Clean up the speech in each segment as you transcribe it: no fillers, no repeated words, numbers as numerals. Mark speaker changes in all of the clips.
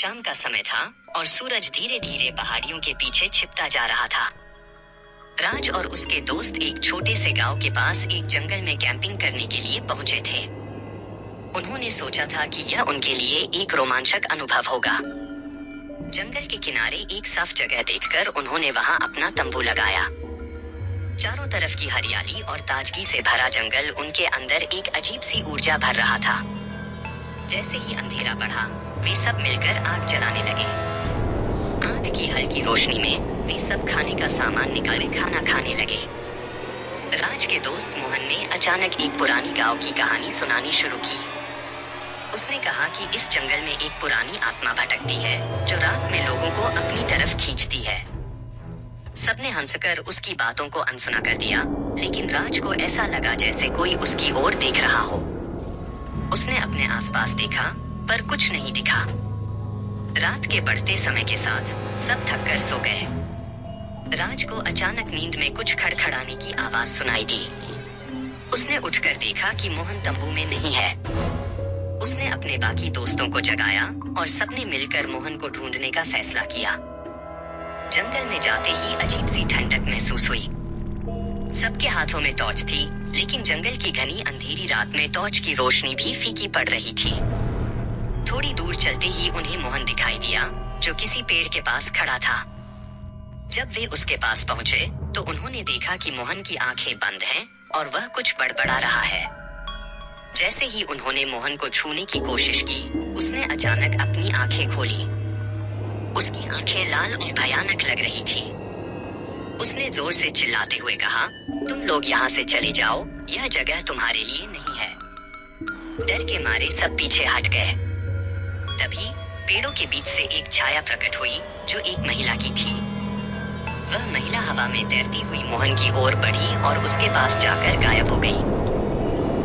Speaker 1: शाम का समय था और सूरज धीरे धीरे पहाड़ियों के पीछे छिपता जा रहा था। राज और उसके दोस्त एक छोटे से गांव के पास एक जंगल में कैंपिंग करने के लिए पहुंचे थे। उन्होंने सोचा था कि यह उनके लिए एक रोमांचक अनुभव होगा। जंगल के किनारे एक साफ जगह देखकर उन्होंने वहां अपना तंबू लगाया। चारों तरफ की हरियाली और ताजगी से भरा जंगल उनके अंदर एक अजीब सी ऊर्जा भर रहा था। जैसे ही अंधेरा बढ़ा, वे सब मिलकर आग जलाने लगे। आग की हल्की रोशनी में वे सब खाने का सामान निकाले खाना खाने लगे। राज के दोस्त मोहन ने अचानक एक पुरानी गांव की कहानी सुनानी शुरू की। उसने कहा कि इस जंगल में एक पुरानी आत्मा भटकती है जो रात में लोगों को अपनी तरफ खींचती है। सबने हंसकर उसकी बातों को अनसुना कर दिया, लेकिन राज को ऐसा लगा जैसे कोई उसकी ओर देख रहा हो। उसने अपने आसपास देखा, पर कुछ नहीं दिखा। रात के बढ़ते समय के साथ सब थक कर सो गए। राज को अचानक नींद में कुछ खड़खड़ाने की आवाज सुनाई दी। उसने उठकर देखा कि मोहन तंबू में नहीं है। उसने अपने बाकी दोस्तों को जगाया और सबने मिलकर मोहन को ढूंढने का फैसला किया। जंगल में जाते ही अजीब सी ठंडक महसूस हुई। सबके हाथों में टॉर्च थी, लेकिन जंगल की घनी अंधेरी रात में टॉर्च की रोशनी भी फीकी पड़ रही थी। थोड़ी दूर चलते ही उन्हें मोहन दिखाई दिया, जो किसी पेड़ के पास खड़ा था। जब वे उसके पास पहुंचे, तो उन्होंने देखा कि मोहन की आंखें बंद हैं और वह कुछ बड़बड़ा रहा है। जैसे ही उन्होंने मोहन को छूने की कोशिश की, उसने अचानक अपनी आंखें खोली। उसकी आंखें लाल और भयानक लग रही थी। उसने जोर से चिल्लाते हुए कहा, तुम लोग यहाँ से चले जाओ, यह जगह तुम्हारे लिए नहीं है। डर के मारे सब पीछे हट गए। तभी पेड़ों के बीच से एक छाया प्रकट हुई, जो एक महिला की थी। वह महिला हवा में तैरती हुई मोहन की ओर बढ़ी और उसके पास जाकर गायब हो गई।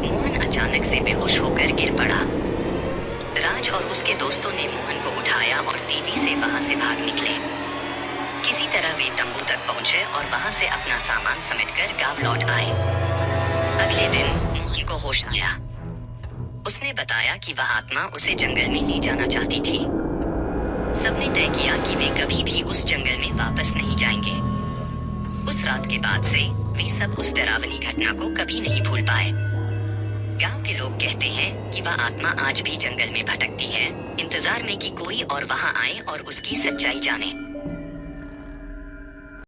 Speaker 1: मोहन अचानक से बेहोश होकर गिर पड़ा। राज और उसके दोस्तों ने मोहन को उठाया और तेजी से वहां से भाग निकले। किसी तरह वे तंबू तक पहुंचे और वहां से अपना सामान समेटकर गांव लौट आए। अगले दिन मोहन को होश आया। उसने बताया कि वह आत्मा उसे जंगल में ले जाना चाहती थी। सबने तय किया कि वे कभी भी उस जंगल में वापस नहीं जाएंगे। उस रात के बाद से वे सब उस डरावनी घटना को कभी नहीं भूल पाए। गांव के लोग कहते हैं कि वह आत्मा आज भी जंगल में भटकती है, इंतजार में कि कोई और वहां आए और उसकी सच्चाई जाने।